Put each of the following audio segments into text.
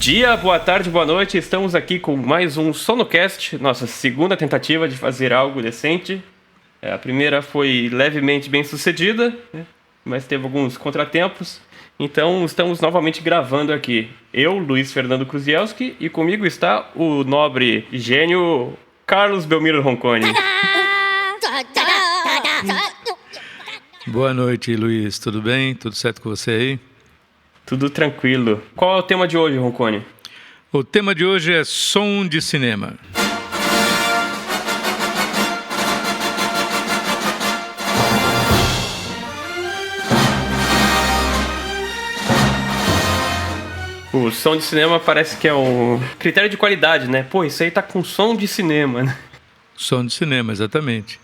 dia, boa tarde, boa noite. Estamos aqui com mais um Sonocast, nossa segunda tentativa de fazer algo decente. A primeira foi levemente bem sucedida, né? Mas teve alguns contratempos. Então estamos novamente gravando aqui. Eu, Luiz Fernando Kruzielski, e comigo está o nobre gênio Carlos Belmiro Roncone. Boa noite, Luiz. Tudo bem? Tudo certo com você aí? Tudo tranquilo. Qual é o tema de hoje, Roncone? O tema de hoje é som de cinema. O som de cinema parece que é um critério de qualidade, né? Pô, isso aí tá com som de cinema, né? Som de cinema, exatamente.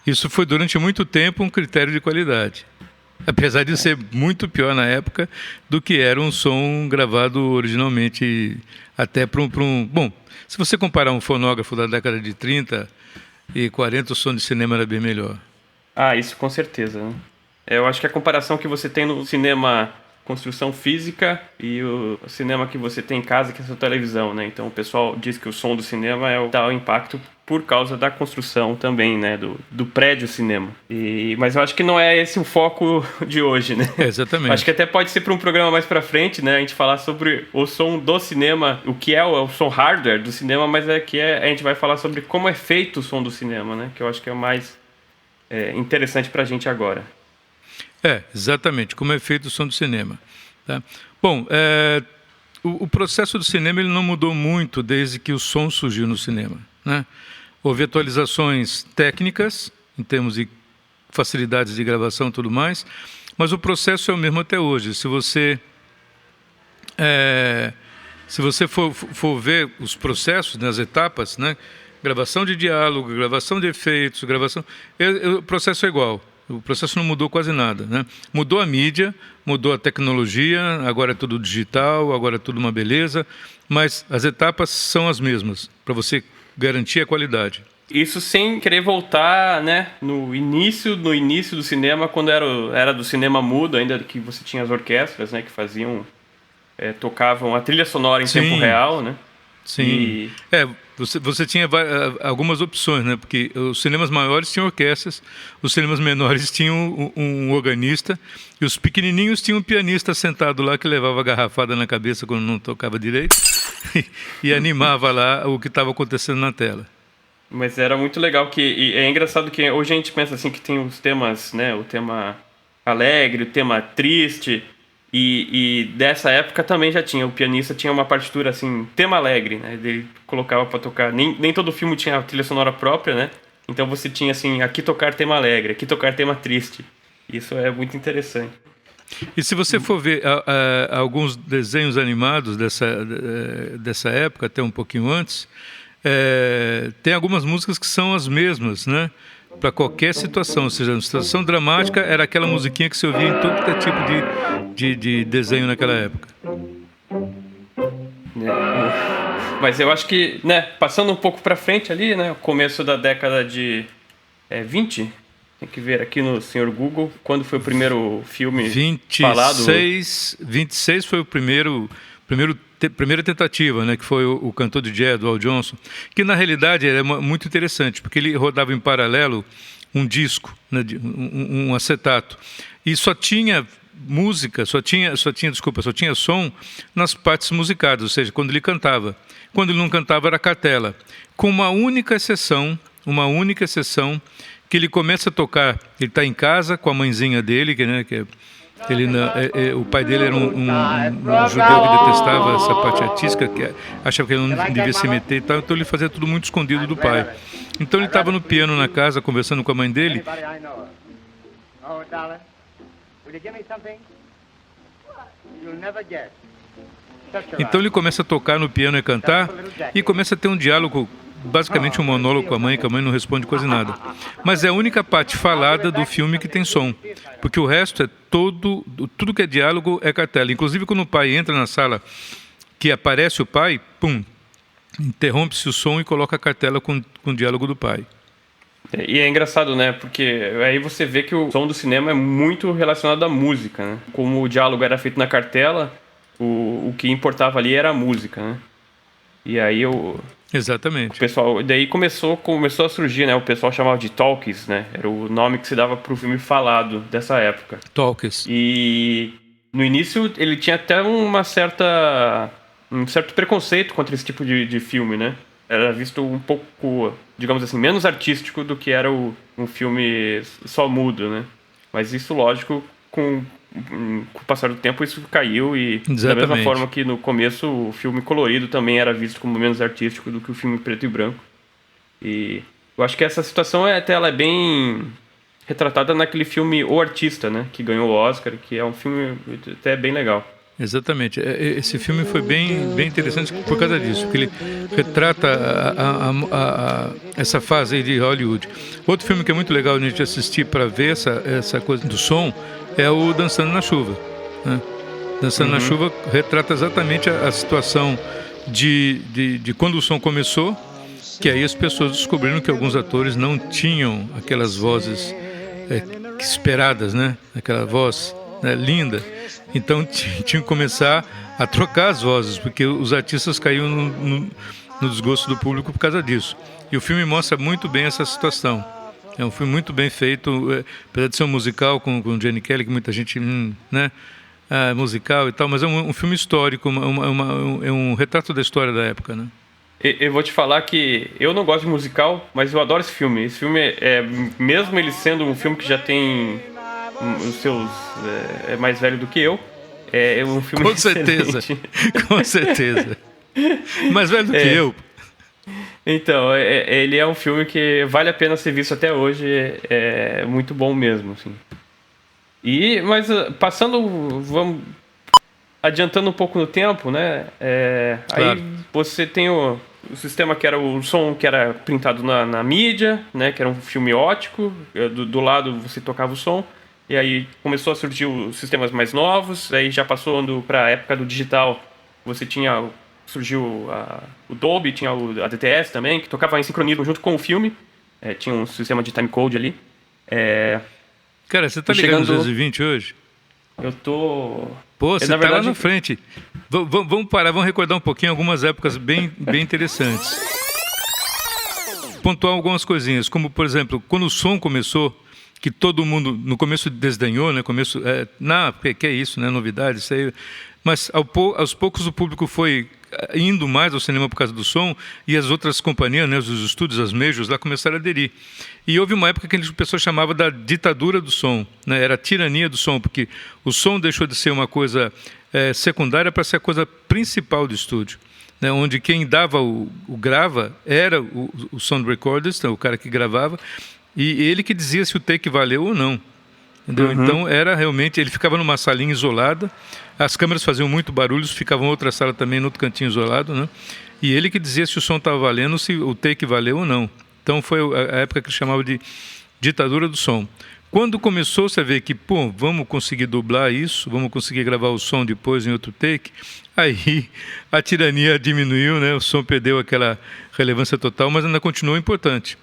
Isso foi durante muito tempo um critério de qualidade. Apesar de ser muito pior na época do que era um som gravado originalmente até para um... Bom, se você comparar um fonógrafo da década de 30 e 40, o som de cinema era bem melhor. Ah, isso com certeza, né? Eu acho que a comparação que você tem no cinema construção física e o cinema que você tem em casa, que é a sua televisão, né? Então o pessoal diz que o som do cinema é o tal impacto por causa da construção também, né? Do prédio cinema. Mas eu acho que não é esse o foco de hoje, né? Exatamente. Acho que até pode ser para um programa mais para frente, né? A gente falar sobre o som do cinema, o que é o som hardware do cinema, mas a gente vai falar sobre como é feito o som do cinema, né? Que eu acho que é o mais interessante para a gente agora. Exatamente, como é feito o som do cinema. Tá? Bom, o processo do cinema ele não mudou muito desde que o som surgiu no cinema, né? Houve atualizações técnicas, em termos de facilidades de gravação e tudo mais, mas o processo é o mesmo até hoje. Se você for ver os processos, né, as etapas, né, gravação de diálogo, gravação de efeitos, o processo é igual. O processo não mudou quase nada, né? Mudou a mídia, mudou a tecnologia, agora é tudo digital, agora é tudo uma beleza, mas as etapas são as mesmas, para você garantir a qualidade. Isso sem querer voltar, né, no início do cinema, quando era do cinema mudo, ainda que você tinha as orquestras, né, que faziam, tocavam a trilha sonora em tempo real, né? Sim. Você tinha algumas opções, né? Porque os cinemas maiores tinham orquestras, os cinemas menores tinham um organista e os pequenininhos tinham um pianista sentado lá que levava a garrafada na cabeça quando não tocava direito e animava lá o que estava acontecendo na tela. Mas era muito legal e é engraçado que hoje a gente pensa assim que tem os temas, né? O tema alegre, o tema triste. E dessa época também já tinha, o pianista tinha uma partitura assim, tema alegre, né? Ele colocava para tocar, nem todo filme tinha a trilha sonora própria, né? Então você tinha assim, aqui tocar tema alegre, aqui tocar tema triste. Isso é muito interessante. E se você for ver alguns desenhos animados dessa época, até um pouquinho antes, tem algumas músicas que são as mesmas, né? Para qualquer situação, ou seja, na situação dramática era aquela musiquinha que se ouvia em todo tipo de desenho naquela época. Mas eu acho que, né, passando um pouco para frente ali, né, o começo da década de 20, tem que ver aqui no Sr. Google, quando foi o primeiro filme falado. 26 foi primeira tentativa, né, que foi o cantor de jazz, o Al Johnson, que na realidade era muito interessante, porque ele rodava em paralelo um disco, né, um acetato, e só tinha música, só tinha som nas partes musicadas, ou seja, quando ele cantava. Quando ele não cantava era cartela, com uma única exceção, que ele começa a tocar, ele está em casa com a mãezinha dele, o pai dele era um judeu que detestava essa parte artística, que achava que ele não devia se meter e tal, então ele fazia tudo muito escondido do pai. Então ele estava no piano na casa, conversando com a mãe dele. Então ele começa a tocar no piano e cantar, e começa a ter um diálogo, basicamente um monólogo com a mãe, que a mãe não responde quase nada. Mas é a única parte falada do filme que tem som, porque o resto é tudo que é diálogo é cartela. Inclusive quando o pai entra na sala, que aparece o pai, pum, interrompe-se o som e coloca a cartela com o diálogo do pai. E é engraçado, né? Porque aí você vê que o som do cinema é muito relacionado à música, né? Como o diálogo era feito na cartela, O que importava ali era a música, né? E aí o Exatamente. pessoal, daí começou a surgir, né? O pessoal chamava de talkies, né? Era o nome que se dava pro filme falado dessa época. Talkies. E no início ele tinha até um certo preconceito contra esse tipo de filme, né? Era visto um pouco, digamos assim, menos artístico do que era um filme só mudo, né? Mas isso, lógico, com o passar do tempo isso caiu e da mesma Exatamente. forma que no começo o filme colorido também era visto como menos artístico do que o filme preto e branco. E eu acho que essa situação ela é bem retratada naquele filme O Artista, né? Que ganhou o Oscar, que é um filme até bem legal. Exatamente. Esse filme foi bem interessante por causa disso, porque ele retrata essa fase aí de Hollywood. Outro filme que é muito legal a gente assistir para ver essa coisa do som é o Dançando na Chuva, né? Dançando na Chuva retrata exatamente a situação de quando o som começou, que aí as pessoas descobriram que alguns atores não tinham aquelas vozes esperadas, né? Aquela voz, né, linda. Então tinha que começar a trocar as vozes, porque os artistas caíam no desgosto do público por causa disso. E o filme mostra muito bem essa situação. É um filme muito bem feito, apesar de ser um musical com Gene Kelly, que muita gente, né, musical e tal, mas é um filme histórico, é um retrato da história da época, né? Eu vou te falar que eu não gosto de musical, mas eu adoro esse filme. Esse filme mesmo ele sendo um filme que já tem os seus é mais velho do que eu, é um filme com certeza, com certeza, mais velho do que eu. Então, ele é um filme que vale a pena ser visto até hoje, é muito bom mesmo, assim. Mas vamos adiantando um pouco no tempo, né? Claro. Aí você tem o sistema que era o som que era printado na mídia, né? Que era um filme ótico, do lado você tocava o som. E aí começou a surgir os sistemas mais novos, aí já passou para a época do digital, surgiu o Dolby, tinha a DTS também, que tocava em sincronismo junto com o filme, tinha um sistema de timecode ali. Cara, você tá ligando nos 220 hoje? Eu tô... Pô, você tá lá na frente. Vamos parar, vamos recordar um pouquinho algumas épocas bem interessantes. Pontuar algumas coisinhas, como por exemplo, quando o som começou, que todo mundo no começo desdenhou, né? Que é isso, né? Novidade, isso aí. Mas aos poucos o público foi indo mais ao cinema por causa do som e as outras companhias, né? Os estúdios, as majors lá começaram a aderir. E houve uma época que a pessoa chamava da ditadura do som, né? Era a tirania do som, porque o som deixou de ser uma coisa secundária para ser a coisa principal do estúdio, né? Onde quem dava o grava era o sound recordist, o cara que gravava, e ele que dizia se o take valeu ou não. Entendeu? Então era realmente, ele ficava numa salinha isolada, as câmeras faziam muito barulho, ficava em outra sala também, no outro cantinho isolado, né? E ele que dizia se o som estava valendo, se o take valeu ou não. Então foi a época que ele chamava de ditadura do som. Quando começou-se a ver que, vamos conseguir dublar isso, vamos conseguir gravar o som depois em outro take, aí a tirania diminuiu, né? O som perdeu aquela relevância total, mas ainda continuou importante.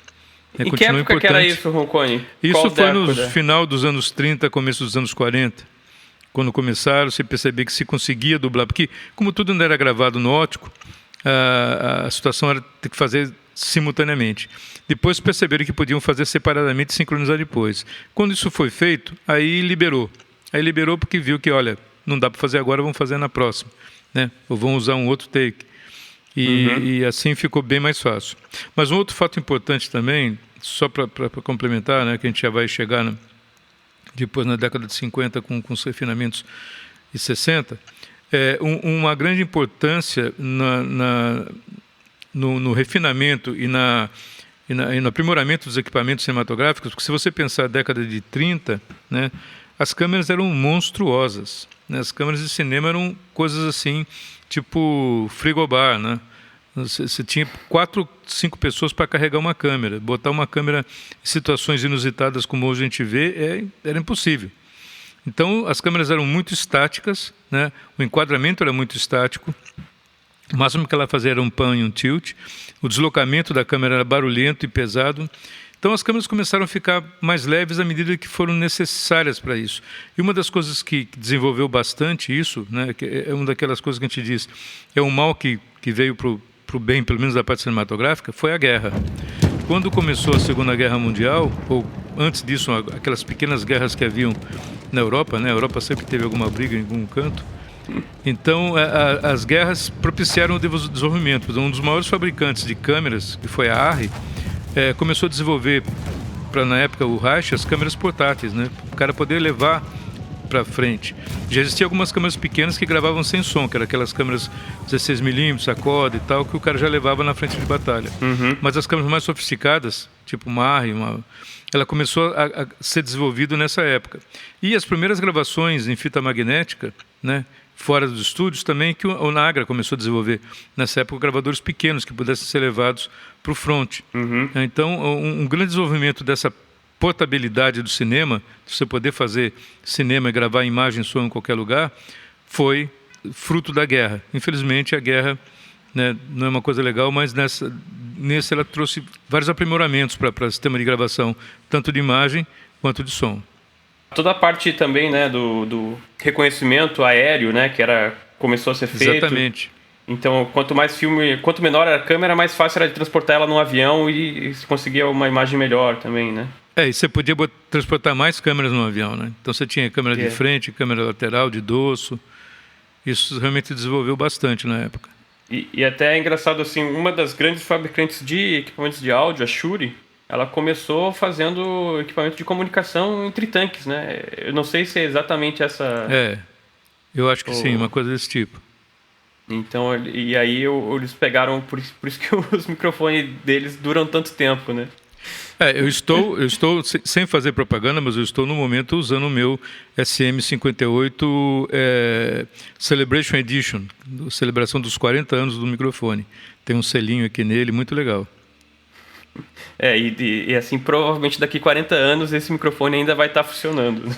Em que época que era isso, Roncone? Isso foi no final dos anos 30, começo dos anos 40, quando começaram a se perceber que se conseguia dublar, porque como tudo ainda era gravado no ótico, a situação era ter que fazer simultaneamente. Depois perceberam que podiam fazer separadamente e sincronizar depois. Quando isso foi feito, aí liberou. Aí liberou porque viu que, olha, não dá para fazer agora, vamos fazer na próxima, né? Ou vamos usar um outro take. E assim ficou bem mais fácil. Mas um outro fato importante também, só para complementar, né, que a gente já vai chegar depois na década de 50 com os refinamentos e 60, uma grande importância no refinamento e no aprimoramento dos equipamentos cinematográficos, porque se você pensar a década de 30, né, as câmeras eram monstruosas, né? As câmeras de cinema eram coisas assim, tipo frigobar, né? Você tinha 4, 5 pessoas para carregar uma câmera. Botar uma câmera em situações inusitadas como hoje a gente vê era impossível. Então as câmeras eram muito estáticas, né? O enquadramento era muito estático. O máximo que ela fazia era um pan e um tilt. O deslocamento da câmera era barulhento e pesado. Então as câmeras começaram a ficar mais leves à medida que foram necessárias para isso. E uma das coisas que desenvolveu bastante isso, né, que é uma daquelas coisas que a gente diz, é um mal que veio para o bem, pelo menos da parte cinematográfica, foi a guerra. Quando começou a Segunda Guerra Mundial, ou antes disso, aquelas pequenas guerras que haviam na Europa, né? A Europa sempre teve alguma briga em algum canto. Então, as guerras propiciaram o desenvolvimento. Um dos maiores fabricantes de câmeras, que foi a Arri, começou a desenvolver, na época, o Reich, as câmeras portáteis, né? O cara poder levar para frente. Já existiam algumas câmeras pequenas que gravavam sem som, que eram aquelas câmeras 16mm, a corda e tal, que o cara já levava na frente de batalha. Mas as câmeras mais sofisticadas, tipo uma Arri, ela começou a ser desenvolvida nessa época. E as primeiras gravações em fita magnética, né, fora dos estúdios, também que o Nagra começou a desenvolver nessa época gravadores pequenos que pudessem ser levados para o front. Então, um grande desenvolvimento dessa portabilidade do cinema, de você poder fazer cinema e gravar imagem e som em qualquer lugar, foi fruto da guerra. Infelizmente, a guerra, né, não é uma coisa legal, mas nesse ela trouxe vários aprimoramentos para o sistema de gravação, tanto de imagem quanto de som. Toda a parte também, né, do reconhecimento aéreo, né, que começou a ser feito. Exatamente. Então, quanto menor era a câmera, mais fácil era de transportar ela num avião e se conseguia uma imagem melhor também, né? E você podia transportar mais câmeras no avião, né? Então você tinha câmera de frente, câmera lateral, de dorso. Isso realmente desenvolveu bastante na época. E até é engraçado, assim, uma das grandes fabricantes de equipamentos de áudio, a Shure, ela começou fazendo equipamento de comunicação entre tanques, né? Eu não sei se é exatamente essa... Eu acho que sim, uma coisa desse tipo. Então, e aí eles pegaram, por isso que os microfones deles duram tanto tempo, né? Eu estou, sem fazer propaganda, mas eu estou no momento usando o meu SM58 Celebration Edition, celebração dos 40 anos do microfone. Tem um selinho aqui nele, muito legal. E assim, provavelmente daqui 40 anos esse microfone ainda vai estar funcionando.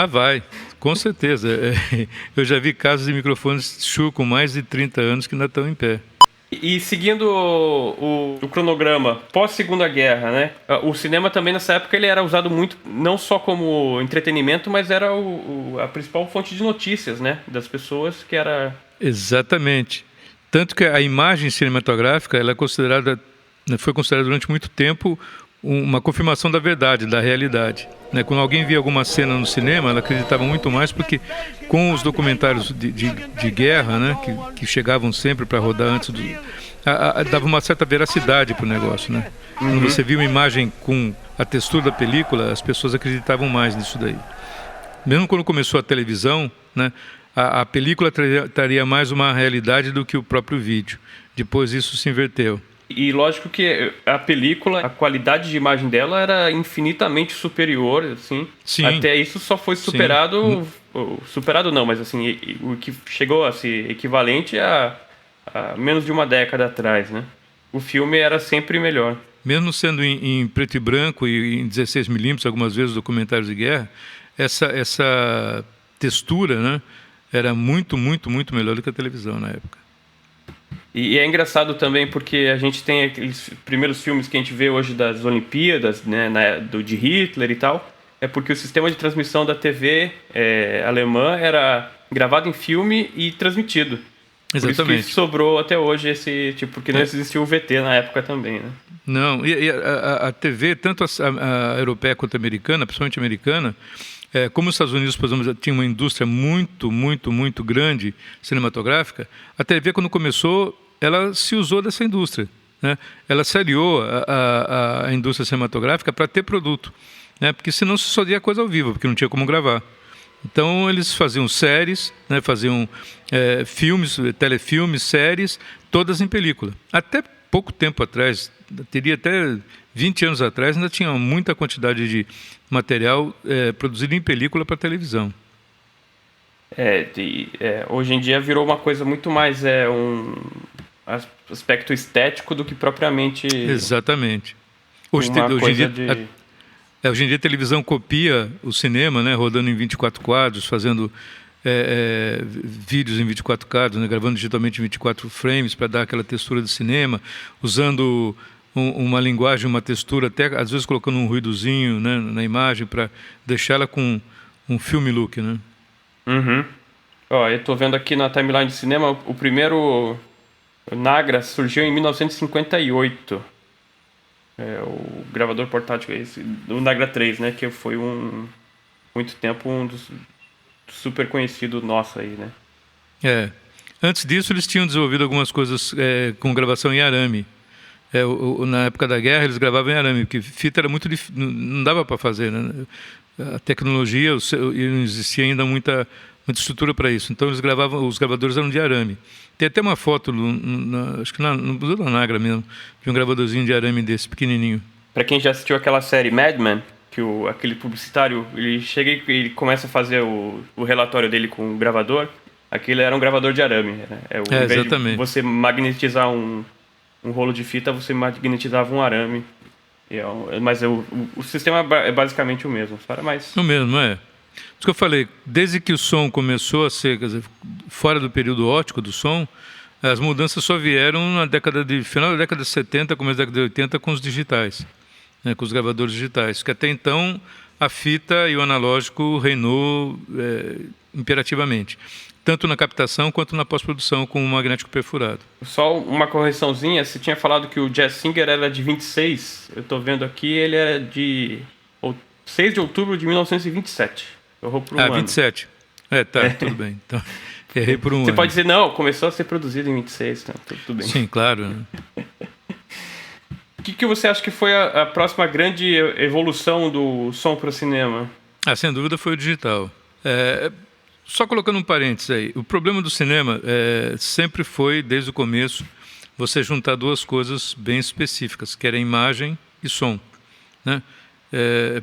Vai, com certeza. Eu já vi casos de microfones Shure com mais de 30 anos que ainda estão em pé. E seguindo o cronograma pós-Segunda Guerra, né? O cinema também nessa época ele era usado muito, não só como entretenimento, mas era a principal fonte de notícias, né? Das pessoas, que era... Exatamente. Tanto que a imagem cinematográfica ela foi considerada durante muito tempo uma confirmação da verdade, da realidade. Quando alguém via alguma cena no cinema, ela acreditava muito mais, porque com os documentários de guerra, né, que chegavam sempre para rodar antes dava uma certa veracidade para o negócio, né? Quando você via uma imagem com a textura da película, as pessoas acreditavam mais nisso daí. Mesmo quando começou a televisão, né, a película traria mais uma realidade do que o próprio vídeo. Depois isso se inverteu. E lógico que a película, a qualidade de imagem dela era infinitamente superior, assim. Sim. Até isso só foi superado... Superado não, mas assim, o que chegou a ser equivalente a menos de uma década atrás, né? O filme era sempre melhor. Mesmo sendo em preto e branco e em 16mm, algumas vezes documentários de guerra, essa textura, né, era muito, muito, muito melhor do que a televisão na época. E é engraçado também porque a gente tem aqueles primeiros filmes que a gente vê hoje das Olimpíadas, né, de Hitler e tal, é porque o sistema de transmissão da TV alemã era gravado em filme e transmitido. Exatamente. Por isso que sobrou até hoje esse tipo, porque não existia o VT na época também, né? Não, e a TV, tanto a europeia quanto a americana, principalmente a americana, como os Estados Unidos, por exemplo, já tinha uma indústria muito, muito, muito grande cinematográfica, a TV, quando começou, ela se usou dessa indústria, né? Ela se aliou à indústria cinematográfica para ter produto, né? Porque senão se só ia coisa ao vivo, porque não tinha como gravar. Então eles faziam séries, né? Faziam filmes, telefilmes, séries, todas em película. Até pouco tempo atrás, teria até 20 anos atrás, ainda tinha muita quantidade de material produzido em película para televisão. Hoje em dia virou uma coisa muito mais um aspecto estético do que propriamente... Exatamente. Hoje em dia a televisão copia o cinema, né, rodando em 24 quadros, fazendo vídeos em 24 quadros, né, gravando digitalmente em 24 frames para dar aquela textura de cinema, usando uma linguagem, uma textura, até às vezes colocando um ruidozinho, né, na imagem para deixá-la com um filme look, né? Uhum. Ó, eu tô vendo aqui na timeline de cinema, o primeiro Nagra surgiu em 1958. O gravador portátil esse, o Nagra 3, né? Que foi muito tempo um dos super conhecidos nosso aí, né? Antes disso, eles tinham desenvolvido algumas coisas com gravação em arame. Na época da guerra, eles gravavam em arame, porque fita era muito difícil, não dava para fazer, né? A tecnologia, não existia ainda muita estrutura para isso. Então, os gravadores eram de arame. Tem até uma foto, acho que no Museu da Nagra mesmo, de um gravadorzinho de arame desse, pequenininho. Para quem já assistiu aquela série Mad Men, que aquele publicitário, ele chega e ele começa a fazer o relatório dele com o gravador, aquele era um gravador de arame. Né? Exatamente. De você magnetizar um rolo de fita, você magnetizava um arame. Mas o sistema é basicamente o mesmo. O mesmo, Isso que eu falei, desde que o som começou a ser, quer dizer, fora do período óptico do som, as mudanças só vieram final da década de 70, começo da década de 80, com os digitais, né, com os gravadores digitais, que até então a fita e o analógico reinou imperativamente, tanto na captação quanto na pós-produção com o magnético perfurado. Só uma correçãozinha, você tinha falado que o Jazz Singer era de 26, eu estou vendo aqui, ele é de 6 de outubro de 1927. Errou por um ano. 27. Tudo bem. Então, errei por um ano. Você pode dizer, não, começou a ser produzido em 26, então tudo bem. Sim, claro. Né? O que você acha que foi a próxima grande evolução do som para o cinema? Sem dúvida foi o digital. Só colocando um parênteses aí, o problema do cinema sempre foi, desde o começo, você juntar duas coisas bem específicas, que era imagem e som. Né?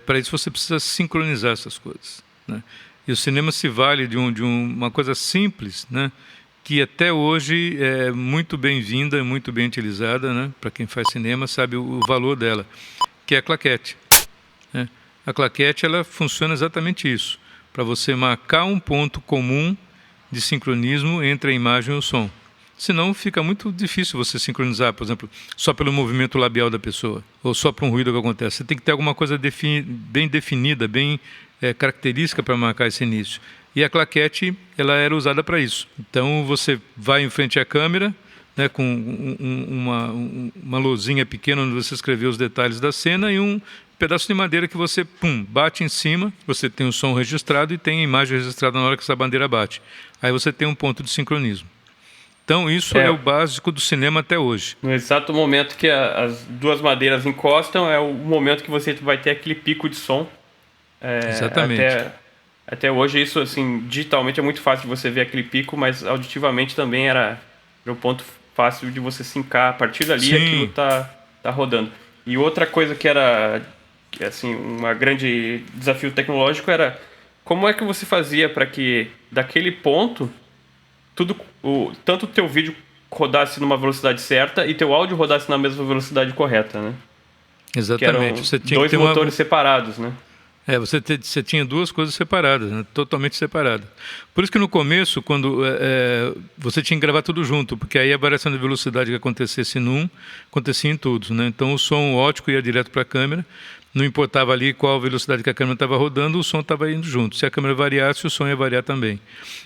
Para isso você precisa sincronizar essas coisas. Né? E o cinema se vale de uma coisa simples, né? Que até hoje é muito bem-vinda, muito bem utilizada, né? Para quem faz cinema sabe o valor dela, que é a claquete. Né? A claquete ela funciona exatamente isso, para você marcar um ponto comum de sincronismo entre a imagem e o som. Senão fica muito difícil você sincronizar, por exemplo, só pelo movimento labial da pessoa, ou só por um ruído que acontece. Você tem que ter alguma coisa bem definida, bem característica para marcar esse início. E a claquete, ela era usada para isso. Então, você vai em frente à câmera, né, com uma lousinha pequena onde você escreveu os detalhes da cena e um pedaço de madeira que você bate em cima, você tem o som registrado e tem a imagem registrada na hora que essa bandeira bate. Aí você tem um ponto de sincronismo. Então, isso é o básico do cinema até hoje. No exato momento que as duas madeiras encostam, é o momento que você vai ter aquele pico de som. Exatamente. Até hoje, isso, assim, digitalmente é muito fácil de você ver aquele pico, mas auditivamente também era o ponto fácil de você sincar. A partir dali, aquilo tá rodando. E outra coisa que era, assim, um grande desafio tecnológico era como é que você fazia para que, daquele ponto, tanto o teu vídeo rodasse numa velocidade certa e teu áudio rodasse na mesma velocidade correta, né? Exatamente. Você tinha dois motores separados, né? Você tinha duas coisas separadas, né? Totalmente separadas. Por isso que no começo, quando você tinha que gravar tudo junto, porque aí a variação de velocidade que acontecesse acontecia em todos, né? Então o som óptico ia direto para a câmera, não importava ali qual velocidade que a câmera estava rodando, o som estava indo junto. Se a câmera variasse, o som ia variar também.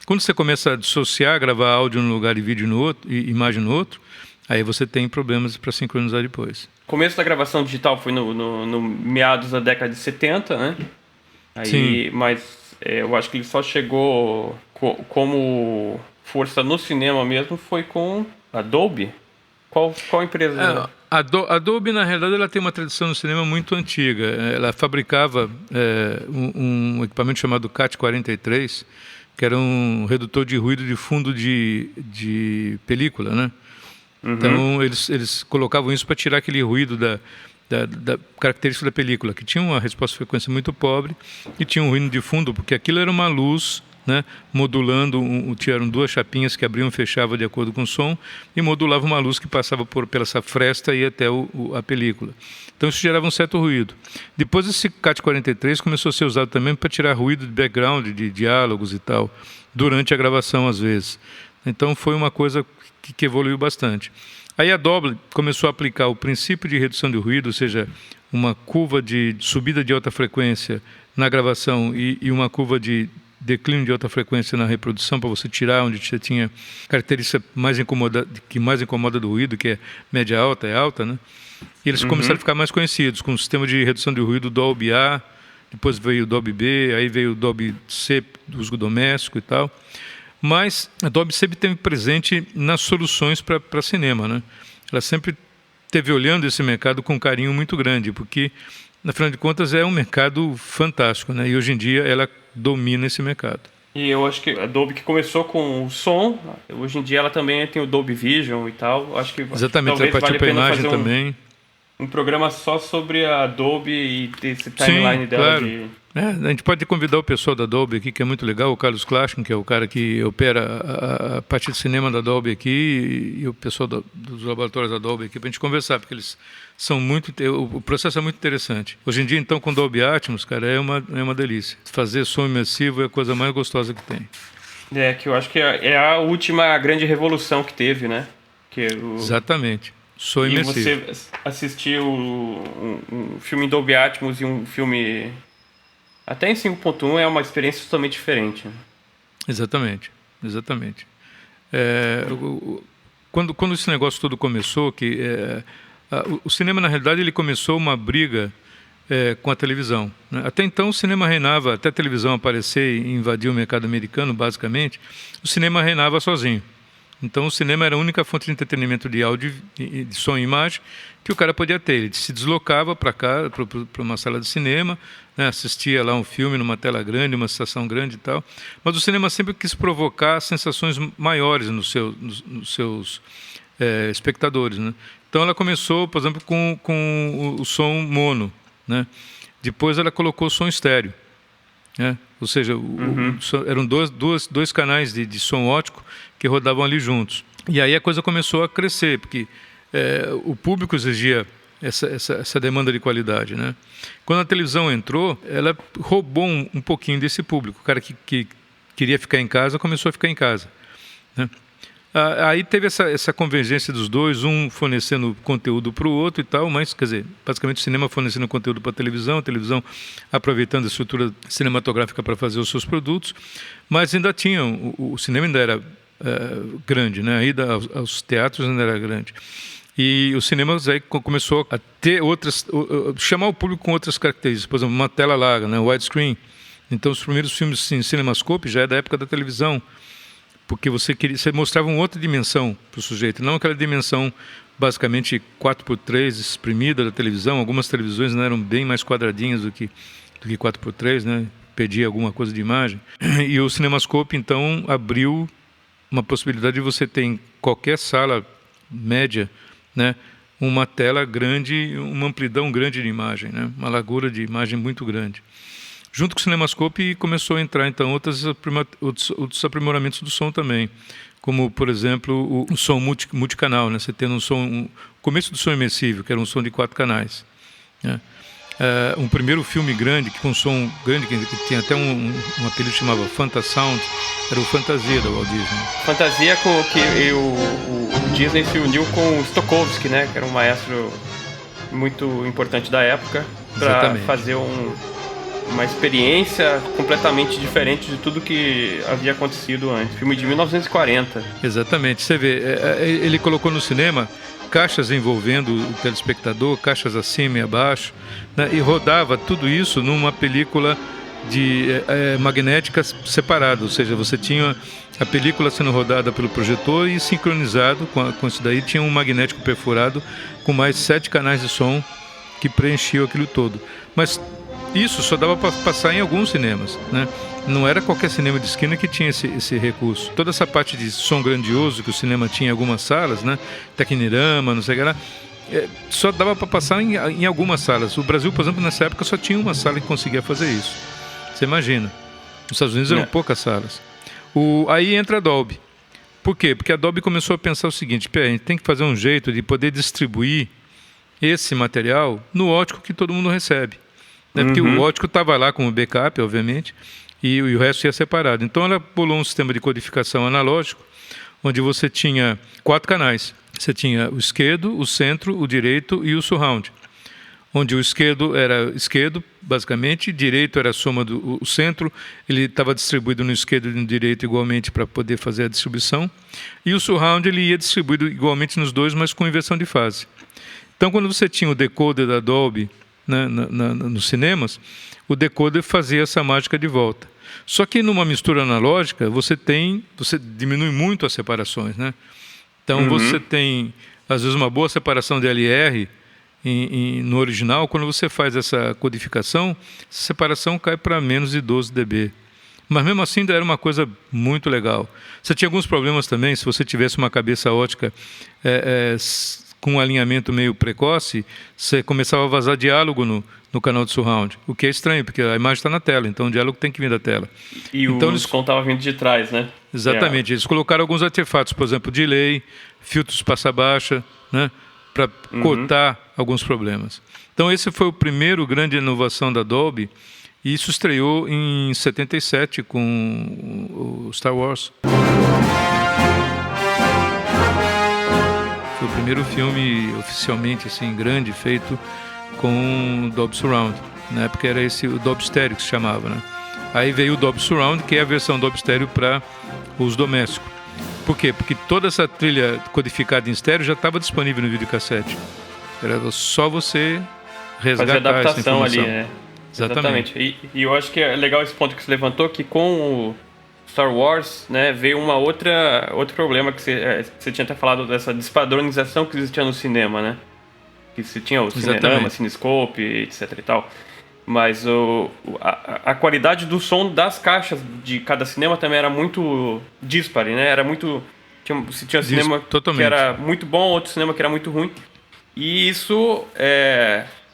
Quando você começa a dissociar, gravar áudio num lugar e vídeo no outro, e imagem no outro, aí você tem problemas para sincronizar depois. O começo da gravação digital foi no meados da década de 70, né? Sim. Mas eu acho que ele só chegou como força no cinema mesmo foi com Adobe. Qual empresa? A Adobe, na realidade, ela tem uma tradição no cinema muito antiga. Ela fabricava um equipamento chamado CAT-43, que era um redutor de ruído de fundo de película, né? Uhum. Então, eles colocavam isso para tirar aquele ruído da característica da película, que tinha uma resposta de frequência muito pobre e tinha um ruído de fundo, porque aquilo era uma luz, né, modulando, tinham duas chapinhas que abriam e fechavam de acordo com o som e modulava uma luz que passava pela essa fresta e ia até a película. Então, isso gerava um certo ruído. Depois, esse CAT-43 começou a ser usado também para tirar ruído de background, de diálogos e tal, durante a gravação, às vezes. Então, foi uma coisa que evoluiu bastante. Aí a Dolby começou a aplicar o princípio de redução de ruído, ou seja, uma curva de subida de alta frequência na gravação e uma curva de declínio de alta frequência na reprodução, para você tirar onde você tinha característica que mais incomoda do ruído, que é média alta, é alta, né? E eles começaram a ficar mais conhecidos, com o sistema de redução de ruído Dolby A, depois veio o Dolby B, aí veio o Dolby C, do uso doméstico e tal. Mas a Dolby sempre esteve presente nas soluções para cinema, né? Ela sempre esteve olhando esse mercado com um carinho muito grande, porque, afinal de contas, é um mercado fantástico, né? E hoje em dia ela domina esse mercado. E eu acho que a Dolby que começou com o som, hoje em dia ela também tem o Dolby Vision e tal. Acho que exatamente, ela partiu para a imagem também. Um programa só sobre a Dolby e esse timeline dela. Claro. A gente pode convidar o pessoal da Dolby aqui, que é muito legal, o Carlos Klaschen, que é o cara que opera a parte de cinema da Dolby aqui, e o pessoal dos laboratórios da Dolby aqui, para a gente conversar, porque eles são muito... O processo é muito interessante. Hoje em dia, então, com Dolby Atmos, cara, é uma delícia. Fazer som imersivo é a coisa mais gostosa que tem. Que eu acho que é a última grande revolução que teve, né? Exatamente. Som imersivo. E você assistir um filme em Dolby Atmos e um filme... Até em 5.1 é uma experiência totalmente diferente. Né? Exatamente. Quando esse negócio todo começou, o cinema, na realidade, ele começou uma briga com a televisão. Né? Até então, o cinema reinava, até a televisão aparecer e invadir o mercado americano, basicamente, o cinema reinava sozinho. Então, o cinema era a única fonte de entretenimento de áudio, de som e imagem que o cara podia ter. Ele se deslocava para cá, para uma sala de cinema, né, assistia lá um filme numa tela grande, uma estação grande e tal. Mas o cinema sempre quis provocar sensações maiores nos seus espectadores. Né? Então, ela começou, por exemplo, com o som mono. Né? Depois, ela colocou o som estéreo. Né? Ou seja, eram dois canais de som óptico que rodavam ali juntos. E aí a coisa começou a crescer, porque o público exigia essa demanda de qualidade. Né? Quando a televisão entrou, ela roubou um pouquinho desse público. O cara que queria ficar em casa começou a ficar em casa. Né? Aí teve essa convergência dos dois, um fornecendo conteúdo para o outro e tal, mas, quer dizer, basicamente o cinema fornecendo conteúdo para a televisão aproveitando a estrutura cinematográfica para fazer os seus produtos, mas ainda tinha, o cinema ainda era grande, né? A ida aos teatros ainda era grande. E o cinema aí começou a ter chamar o público com outras características, por exemplo, uma tela larga, né? Widescreen. Então, os primeiros filmes em CinemaScope já é da época da televisão, porque você mostrava uma outra dimensão para o sujeito, não aquela dimensão basicamente 4x3 exprimida da televisão. Algumas televisões não eram bem mais quadradinhas do que 4x3, né? Pedia alguma coisa de imagem. E o CinemaScope, então, abriu uma possibilidade de você ter em qualquer sala média, né, uma tela grande, uma amplidão grande de imagem, né? Uma largura de imagem muito grande. Junto com o CinemaScope começou a entrar, então, outros aprimoramentos do som também, como, por exemplo, o som multicanal, né? Você tendo o começo do som imersivo, que era um som de 4 canais. Né? Um primeiro filme grande, com um som grande, que tinha até um apelido que chamava Fantasound, era o Fantasia da Walt Disney. Fantasia com que o Disney se uniu com o Stokowski, né? Que era um maestro muito importante da época, para fazer uma experiência completamente diferente de tudo que havia acontecido antes. Filme de 1940. Exatamente. Você vê, ele colocou no cinema caixas envolvendo o telespectador, caixas acima e abaixo, né? E rodava tudo isso numa película magnética separada, ou seja, você tinha a película sendo rodada pelo projetor e sincronizado com isso daí, tinha um magnético perfurado com mais 7 canais de som que preenchiam aquilo todo. Mas isso só dava para passar em alguns cinemas, né? Não era qualquer cinema de esquina que tinha esse recurso. Toda essa parte de som grandioso que o cinema tinha em algumas salas, né? Tecnirama, não sei o que lá, só dava para passar em algumas salas. O Brasil, por exemplo, nessa época só tinha uma sala que conseguia fazer isso. Você imagina. Nos Estados Unidos eram poucas salas. Aí entra a Dolby. Por quê? Porque a Dolby começou a pensar o seguinte: a gente tem que fazer um jeito de poder distribuir esse material no ótico que todo mundo recebe. Né? Porque o ótico estava lá como backup, obviamente, e o resto ia separado. Então ela pulou um sistema de codificação analógico, onde você tinha 4 canais. Você tinha o esquerdo, o centro, o direito e o surround. Onde o esquerdo era esquerdo, basicamente, direito era a soma do centro, ele estava distribuído no esquerdo e no direito igualmente para poder fazer a distribuição, e o surround ele ia distribuído igualmente nos dois, mas com inversão de fase. Então, quando você tinha o decoder da Dolby, né, nos cinemas, o decoder fazia essa mágica de volta. Só que numa mistura analógica, você diminui muito as separações, né? Então, você tem, às vezes, uma boa separação de LR no original. Quando você faz essa codificação, essa separação cai para menos de 12 dB. Mas mesmo assim ainda era uma coisa muito legal. Você tinha alguns problemas também, se você tivesse uma cabeça ótica com um alinhamento meio precoce, você começava a vazar diálogo no canal de surround, o que é estranho, porque a imagem está na tela, então o diálogo tem que vir da tela. E então, o som estava vindo de trás, né? Exatamente. Eles colocaram alguns artefatos, por exemplo, delay, filtros passa-baixa, né, para cortar alguns problemas. Então esse foi o primeiro grande inovação da Dolby, e isso estreou em 77 com o Star Wars. Foi o primeiro filme oficialmente assim grande feito com Dolby Surround. Na época era o Dolby Stereo que se chamava, né? Aí veio o Dolby Surround, que é a versão Dolby Stereo para uso doméstico. Por quê? Porque toda essa trilha codificada em estéreo já estava disponível no videocassete. Era só você resgatar fazer adaptação essa informação ali, né? Exatamente. E eu acho que é legal esse ponto que você levantou, que com o Star Wars, né, veio outro problema que você tinha até falado, dessa despadronização que existia no cinema, né? Que você tinha o Cinerama, Cinescope, etc e tal. Mas a qualidade do som das caixas de cada cinema também era muito dispare, né? Era muito... Você tinha cinema que era muito bom, outro cinema que era muito ruim. E isso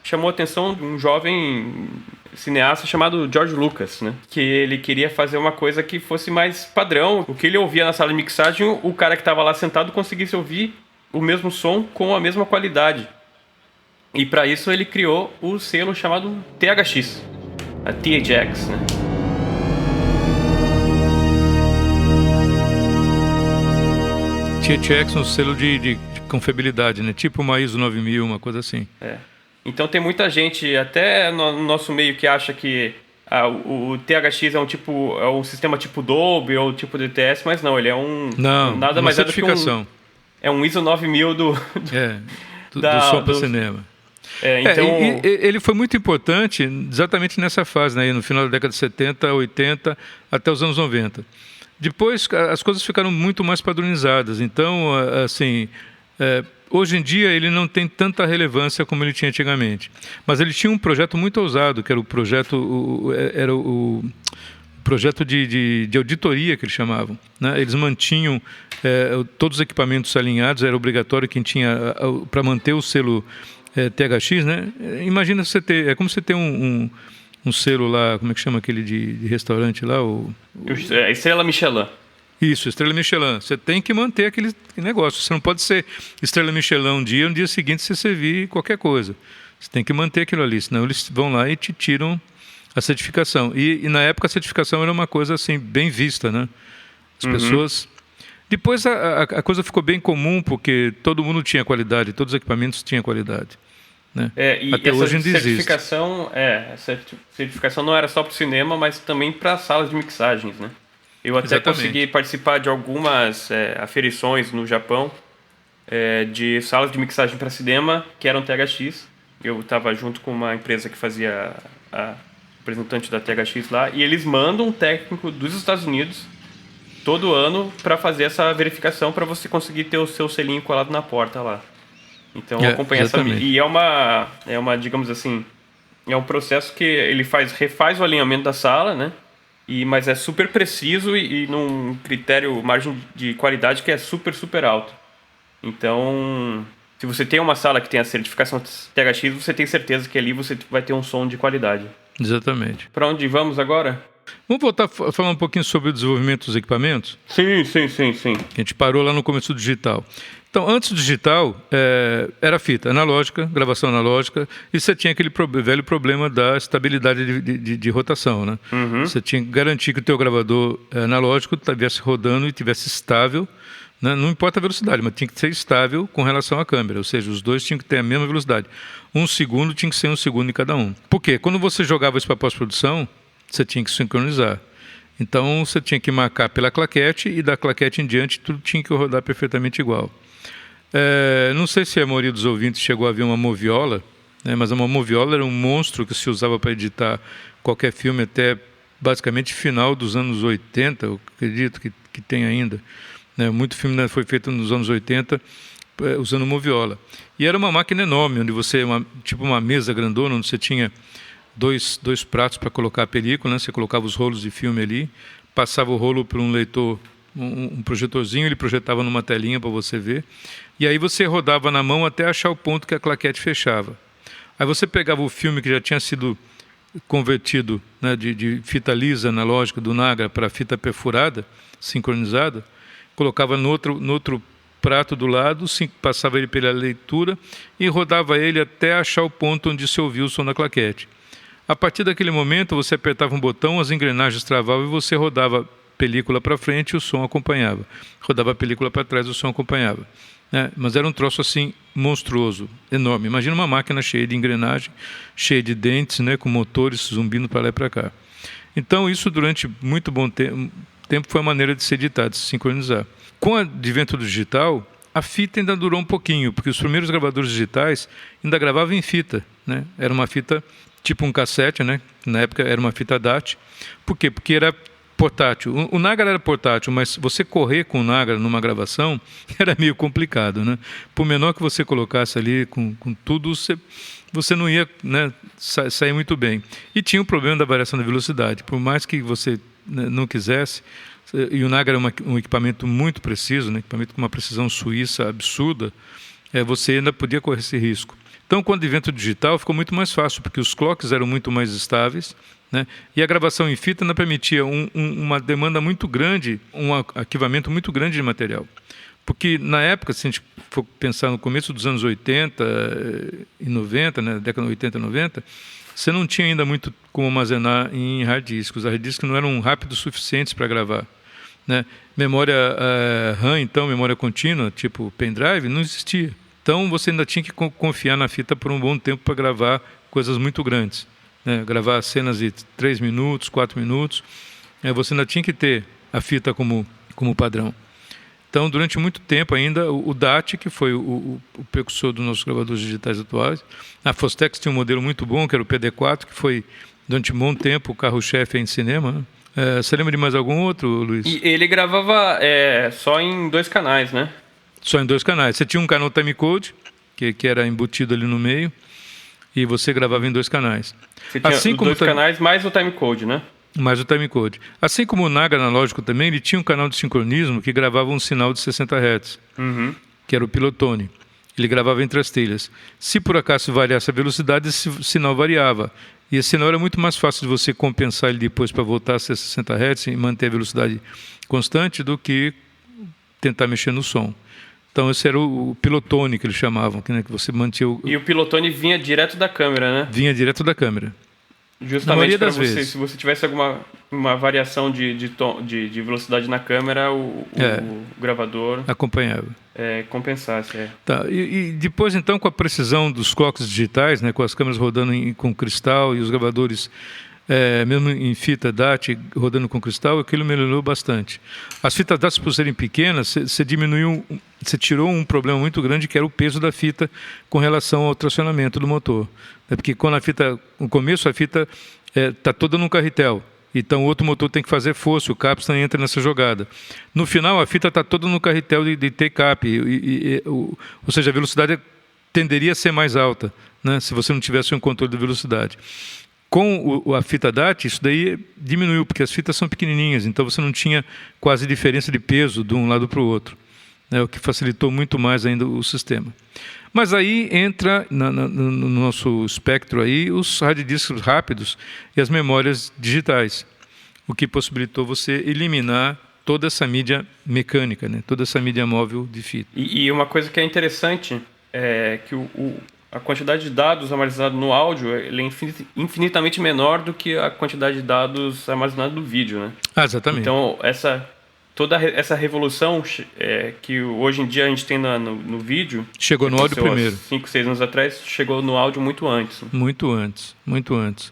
chamou a atenção de um jovem cineasta chamado George Lucas, né? Que ele queria fazer uma coisa que fosse mais padrão. O que ele ouvia na sala de mixagem, o cara que estava lá sentado conseguisse ouvir o mesmo som com a mesma qualidade. E para isso ele criou o selo chamado THX, a THX, né? THX é um selo de confiabilidade, né? Tipo uma ISO 9000, uma coisa assim. Então tem muita gente, até no nosso meio, que acha que o THX é um sistema tipo Dolby ou tipo DTS, mas não, ele é nada mais certificação. É um ISO 9000 do som para cinema. Então... ele foi muito importante exatamente nessa fase, né? No final da década de 70, 80, até os anos 90. Depois as coisas ficaram muito mais padronizadas. Então, assim, hoje em dia ele não tem tanta relevância como ele tinha antigamente. Mas ele tinha um projeto muito ousado, que era o projeto de auditoria, que eles chamavam, né? Eles mantinham todos os equipamentos alinhados, era obrigatório quem tinha, para manter o selo THX, né? Imagina você ter, é como você ter um selo lá, como é que chama aquele de restaurante lá? Estrela Michelin. Isso, Estrela Michelin. Você tem que manter aquele negócio. Você não pode ser Estrela Michelin um dia, no dia seguinte você servir qualquer coisa. Você tem que manter aquilo ali, senão eles vão lá e te tiram a certificação. E na época a certificação era uma coisa assim, bem vista, né? As pessoas... Depois a coisa ficou bem comum, porque todo mundo tinha qualidade, todos os equipamentos tinham qualidade. Né? E até essa hoje ainda certificação, essa certificação não era só para o cinema, mas também para salas de mixagens, né? Eu até consegui participar de algumas aferições no Japão de salas de mixagem para cinema que eram THX. Eu estava junto com uma empresa que fazia a representante da THX lá, e eles mandam um técnico dos Estados Unidos todo ano para fazer essa verificação, para você conseguir ter o seu selinho colado na porta lá. Então acompanha essa... E é uma, digamos assim, é um processo que ele refaz o alinhamento da sala, né? Mas é super preciso e num critério, margem de qualidade que é super, super alto. Então, se você tem uma sala que tem a certificação THX, você tem certeza que ali você vai ter um som de qualidade. Exatamente. Para onde vamos agora? Vamos voltar a falar um pouquinho sobre o desenvolvimento dos equipamentos? Sim. A gente parou lá no começo do digital. Então, antes do digital, era fita analógica, gravação analógica, e você tinha aquele velho problema da estabilidade de rotação, né? Você tinha que garantir que o teu gravador analógico estivesse rodando e estivesse estável né? Não importa a velocidade, mas tinha que ser estável com relação à câmera, ou seja, os dois tinham que ter a mesma velocidade. 1 segundo tinha que ser 1 segundo em cada um. Por quê? Quando você jogava isso para pós-produção, você tinha que sincronizar. Então você tinha que marcar pela claquete e da claquete em diante tudo tinha que rodar perfeitamente igual. Não sei se a maioria dos ouvintes chegou a ver uma moviola, né, mas uma moviola era um monstro que se usava para editar qualquer filme até basicamente final dos anos 80, eu acredito que tem ainda. Né, muito filme, né, foi feito nos anos 80 usando moviola. E era uma máquina enorme, onde você, tipo uma mesa grandona, onde você tinha dois pratos para colocar a película, né? Você colocava os rolos de filme ali, passava o rolo por um leitor, um projetorzinho, ele projetava numa telinha para você ver, e aí você rodava na mão até achar o ponto que a claquete fechava. Aí você pegava o filme que já tinha sido convertido, né, de fita lisa analógica do Nagra para fita perfurada, sincronizada, colocava no outro prato do lado, passava ele pela leitura e rodava ele até achar o ponto onde se ouvia o som da claquete. A partir daquele momento, você apertava um botão, as engrenagens travavam e você rodava a película para frente e o som acompanhava. Rodava a película para trás e o som acompanhava. Mas era um troço assim monstruoso, enorme. Imagina uma máquina cheia de engrenagem, cheia de dentes, né, com motores zumbindo para lá e para cá. Então, isso durante muito bom tempo foi a maneira de se editar, de se sincronizar. Com o advento do digital, a fita ainda durou um pouquinho, porque os primeiros gravadores digitais ainda gravavam em fita, né? Era uma fita tipo um cassete, né? Na época era uma fita DAT. Por quê? Porque era portátil. O Nagra era portátil, mas você correr com o Nagra numa gravação era meio complicado, né? Por menor que você colocasse ali com tudo, você não ia, né, sair muito bem. E tinha o problema da variação da velocidade. Por mais que você, né, não quisesse, e o Nagra era um equipamento muito preciso, né, equipamento com uma precisão suíça absurda, você ainda podia correr esse risco. Então, com o advento digital, ficou muito mais fácil, porque os clocks eram muito mais estáveis, né? E a gravação em fita ainda permitia uma demanda muito grande, um arquivamento muito grande de material. Porque, na época, se a gente for pensar no começo dos anos 80 e 90, né, década de 80 e 90, você não tinha ainda muito como armazenar em hard disks. Os hard disks não eram rápidos suficientes para gravar, né? Memória RAM, então, memória contínua, tipo pendrive, não existia. Então, você ainda tinha que confiar na fita por um bom tempo para gravar coisas muito grandes, né? Gravar cenas de 3 minutos, 4 minutos. Você ainda tinha que ter a fita como padrão. Então, durante muito tempo ainda, o DAT, que foi o precursor dos nossos gravadores digitais atuais, a Fostex tinha um modelo muito bom, que era o PD4, que foi, durante um bom tempo, o carro-chefe em cinema, né? Você lembra de mais algum outro, Luiz? E ele gravava só em 2 canais, né? Só em 2 canais. Você tinha um canal timecode, que era embutido ali no meio, e você gravava em 2 canais. Você tinha assim os 2 canais mais o timecode, né? Mais o timecode. Assim como o Nagra analógico também, ele tinha um canal de sincronismo que gravava um sinal de 60 Hz, que era o pilotone. Ele gravava entre as trilhas. Se por acaso variasse a velocidade, esse sinal variava. E esse sinal era muito mais fácil de você compensar ele depois para voltar a ser 60 Hz e manter a velocidade constante do que tentar mexer no som. Então esse era o pilotone que eles chamavam, né, que você mantinha o... E o pilotone vinha direto da câmera, né? Vinha direto da câmera. Justamente para você, se você tivesse uma variação de velocidade na câmera, o gravador acompanhava. Compensasse. Tá. E depois, então, com a precisão dos clocks digitais, né, com as câmeras rodando com cristal e os gravadores, mesmo em fita DAT, rodando com cristal, aquilo melhorou bastante. As fitas DAT, por serem pequenas, você tirou um problema muito grande, que era o peso da fita com relação ao tracionamento do motor. Porque quando no começo a fita está toda num carretel, então o outro motor tem que fazer força, o capstan entra nessa jogada. No final, a fita está toda no carretel de take-up, ou seja, a velocidade tenderia a ser mais alta, né, se você não tivesse um controle de velocidade. Com a fita DAT, isso daí diminuiu, porque as fitas são pequenininhas, então você não tinha quase diferença de peso de um lado para o outro, né, o que facilitou muito mais ainda o sistema. Mas aí entra no nosso espectro aí os hard disks rápidos e as memórias digitais, o que possibilitou você eliminar toda essa mídia mecânica, né, toda essa mídia móvel de fita. E uma coisa que é interessante é que a quantidade de dados armazenados no áudio ele é infinitamente menor do que a quantidade de dados armazenados no vídeo, né? Exatamente. Então, toda essa revolução que hoje em dia a gente tem no vídeo... Chegou no áudio primeiro. 5, 6 anos atrás, chegou no áudio muito antes. Muito antes.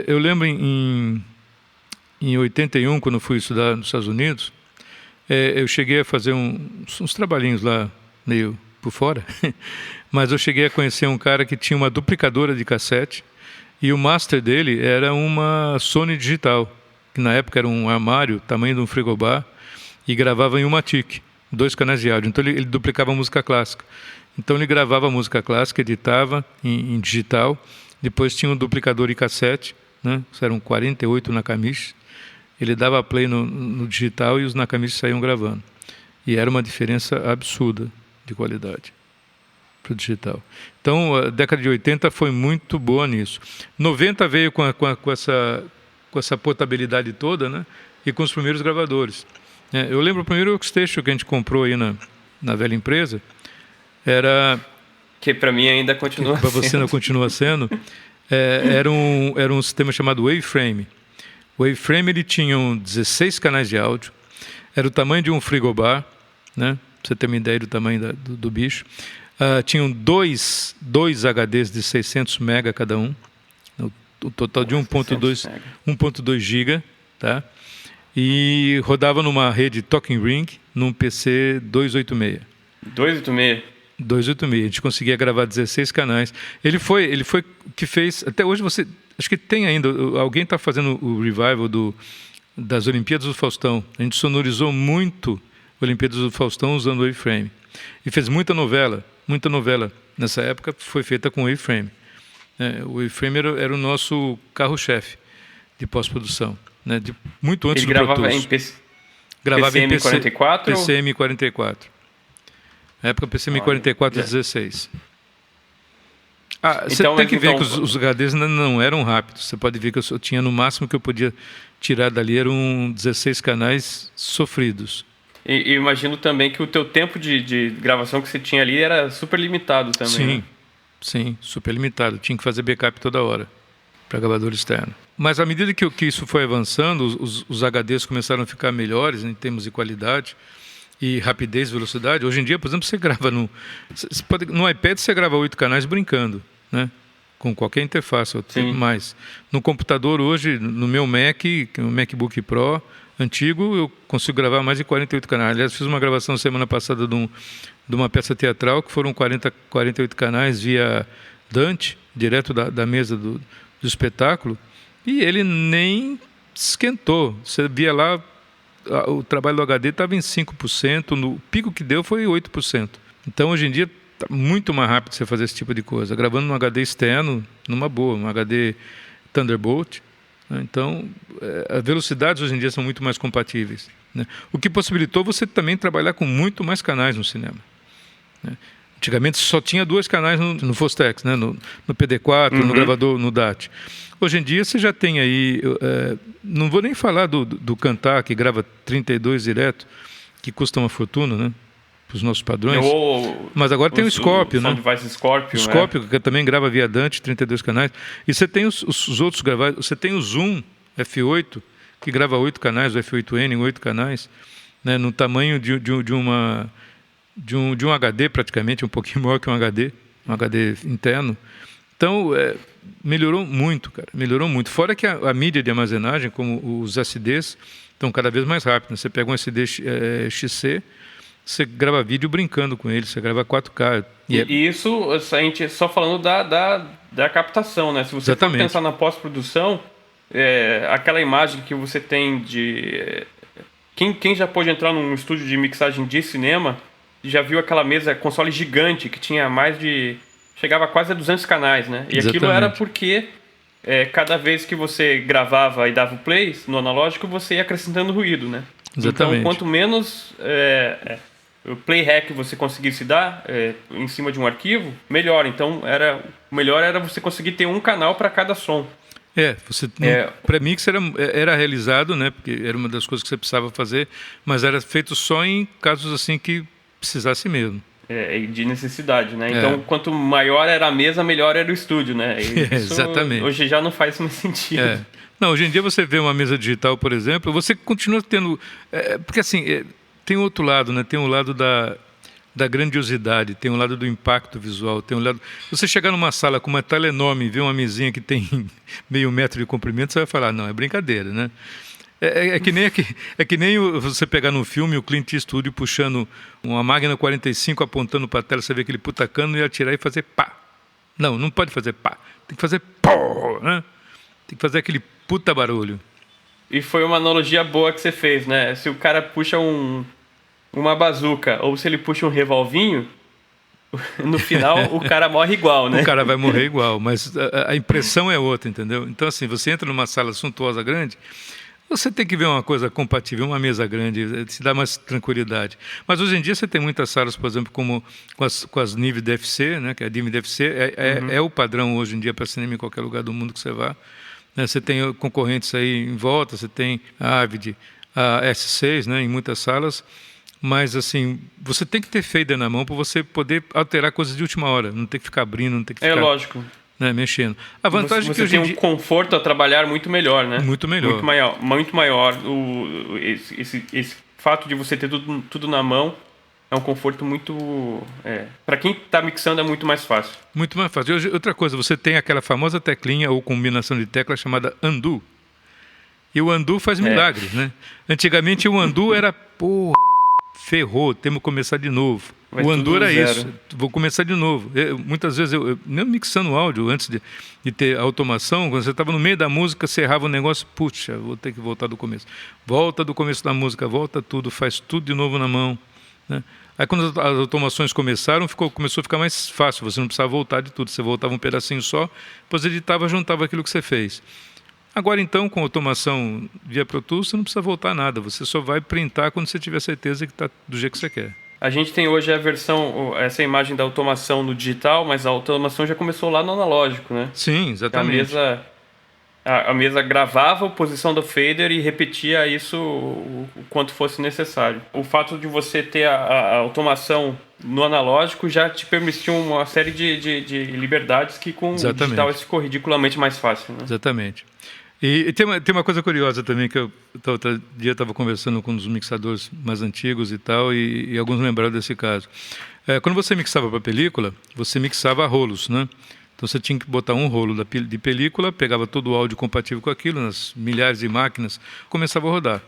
Eu lembro em 81, quando eu fui estudar nos Estados Unidos, eu cheguei a fazer uns trabalhinhos lá, meio por fora, mas eu cheguei a conhecer um cara que tinha uma duplicadora de cassete e o master dele era uma Sony digital, que na época era um armário, tamanho de um frigobar, e gravava em uma TIC, 2 canais de áudio. Então ele duplicava música clássica. Então ele gravava música clássica, editava em digital, depois tinha um duplicador de cassete, né? Eram 48 Nakamichi. Ele dava play no digital e os Nakamichi saíam gravando. E era uma diferença absurda de qualidade para o digital. Então, a década de 80 foi muito boa nisso. 90 veio com essa portabilidade toda, né? E com os primeiros gravadores. Eu lembro o primeiro workstation que a gente comprou aí na velha empresa, era... Que para mim ainda continua sendo. Para você não continua sendo. Era um sistema chamado Waveframe. O Waveframe ele tinha 16 canais de áudio, era o tamanho de um frigobar, né? Pra você ter uma ideia do tamanho do bicho. Tinham dois HDs de 600 mega cada um, o total de 1.2 giga, tá? E rodava numa rede Talking Ring, num PC 286. 286, a gente conseguia gravar 16 canais. Ele foi que fez, até hoje acho que tem ainda, alguém está fazendo o revival das Olimpíadas do Faustão. A gente sonorizou muito Olimpíadas do Faustão usando o Waveframe. E fez muita novela nessa época foi feita com o Waveframe. O Waveframe era o nosso carro-chefe de pós-produção, né? Muito antes do Pro Tools. Gravava em PCM44? PCM44. Na época PCM44 16. Você tem que ver que os HDs não eram rápidos. Você pode ver que eu tinha no máximo que eu podia tirar dali eram 16 canais sofridos. E imagino também que o teu tempo de gravação que você tinha ali era super limitado também. Sim, né? Sim, super limitado. Tinha que fazer backup toda hora para gravador externo. Mas à medida que isso foi avançando, os HDs começaram a ficar melhores em termos de qualidade e rapidez, velocidade. Hoje em dia, por exemplo, você grava no iPad, você grava 8 canais brincando, né? Com qualquer interface, mais. No computador hoje, no meu Mac, o MacBook Pro antigo, eu consigo gravar mais de 48 canais. Aliás, fiz uma gravação semana passada de uma peça teatral que foram 48 canais via Dante, direto da mesa do espetáculo, e ele nem esquentou. Você via lá, o trabalho do HD estava em 5%, no pico que deu foi 8%. Então, hoje em dia, está muito mais rápido você fazer esse tipo de coisa, gravando num HD externo, numa boa, um HD Thunderbolt. Então, as velocidades hoje em dia são muito mais compatíveis, né? O que possibilitou você também trabalhar com muito mais canais no cinema, né? Antigamente só tinha 2 canais no Fostex, né? No PD4, no gravador, no DAT. Hoje em dia você já tem aí, não vou nem falar do Cantar, que grava 32 direto, que custa uma fortuna, né? Para os nossos padrões. Mas agora tem o Scorpio, né? Scorpio, o Scorpio, que também grava via Dante, 32 canais. E você tem os outros gravados. Você tem o Zoom F8, que grava 8 canais, o F8N em 8 canais, né? No tamanho de um HD, praticamente, um pouquinho maior que um HD interno. Então, melhorou muito, cara. Melhorou muito. Fora que a mídia de armazenagem, como os SDs, estão cada vez mais rápidos. Você pega um SD XC, você grava vídeo brincando com ele, você grava 4K. E isso, a gente só falando da captação, né? Se você for pensar na pós-produção, aquela imagem que você tem de... Quem já pôde entrar num estúdio de mixagem de cinema, já viu aquela mesa, console gigante, que tinha chegava quase a 200 canais, né? E aquilo era porque cada vez que você gravava e dava o play no analógico, você ia acrescentando ruído, né? Exatamente. Então, quanto menos o playback você conseguisse dar em cima de um arquivo, melhor. Então, o melhor era você conseguir ter um canal para cada som. Pré-mix era realizado, né? Porque era uma das coisas que você precisava fazer, mas era feito só em casos assim que precisasse mesmo. de necessidade, né? Então, quanto maior era a mesa, melhor era o estúdio, né? Exatamente. Hoje já não faz mais sentido. Não, hoje em dia você vê uma mesa digital, por exemplo, você continua tendo... porque assim, tem outro lado, né? Tem o lado da grandiosidade, tem o lado do impacto visual, tem o lado... Você chegar numa sala com uma tela enorme e ver uma mesinha que tem meio metro de comprimento, você vai falar, não, é brincadeira, né? É que nem você pegar no filme o Clint Eastwood puxando uma Magna 45, apontando para a tela, você vê aquele putacano e atirar e fazer pá. Não pode fazer pá. Tem que fazer pó, né? Tem que fazer aquele puta barulho. E foi uma analogia boa que você fez, né? Se o cara puxa uma bazuca ou se ele puxa um revolvinho, no final o cara morre igual, né? O cara vai morrer igual, mas a impressão é outra, entendeu? Então, assim, você entra numa sala suntuosa grande... Você tem que ver uma coisa compatível, uma mesa grande, te dá mais tranquilidade. Mas hoje em dia você tem muitas salas, por exemplo, como com as NIV DFC, né, que a NIV DFC é o padrão hoje em dia para cinema em qualquer lugar do mundo que você vá. Né, você tem concorrentes aí em volta, você tem a Avid, a S6, né, em muitas salas. Mas, assim, você tem que ter feida na mão para você poder alterar coisas de última hora. Não tem que ficar abrindo, não tem que ficar... lógico. Né, mexendo. A vantagem é que hoje tem um conforto a trabalhar muito melhor, né? Muito melhor. Muito maior. Esse fato de você ter tudo na mão é um conforto muito... para quem está mixando é muito mais fácil. Muito mais fácil. Hoje, outra coisa, você tem aquela famosa teclinha ou combinação de teclas chamada undo. E o undo faz milagres, né? Antigamente o undo era, ferrou, temos que começar de novo. O undo era isso, vou começar de novo. Muitas vezes, mesmo mixando áudio, antes de ter automação, quando você estava no meio da música, você errava o negócio, puxa, vou ter que voltar do começo. Volta do começo da música, volta tudo, faz tudo de novo na mão. Né? Aí quando as automações começaram, começou a ficar mais fácil, você não precisava voltar de tudo, você voltava um pedacinho só, depois editava, juntava aquilo que você fez. Agora então, com automação via Pro Tools, você não precisa voltar a nada, você só vai printar quando você tiver certeza que está do jeito que você quer. A gente tem hoje essa imagem da automação no digital, mas a automação já começou lá no analógico, né? Sim, exatamente. A mesa gravava a posição do fader e repetia isso o quanto fosse necessário. O fato de você ter a automação no analógico já te permitiu uma série de liberdades que com o digital isso ficou ridiculamente mais fácil, né? Exatamente. E tem uma coisa curiosa também, que outro dia estava conversando com um dos mixadores mais antigos e tal, e alguns lembraram desse caso. Quando você mixava para película, você mixava a rolos, né? Então você tinha que botar um rolo de película, pegava todo o áudio compatível com aquilo, nas milhares de máquinas, começava a rodar.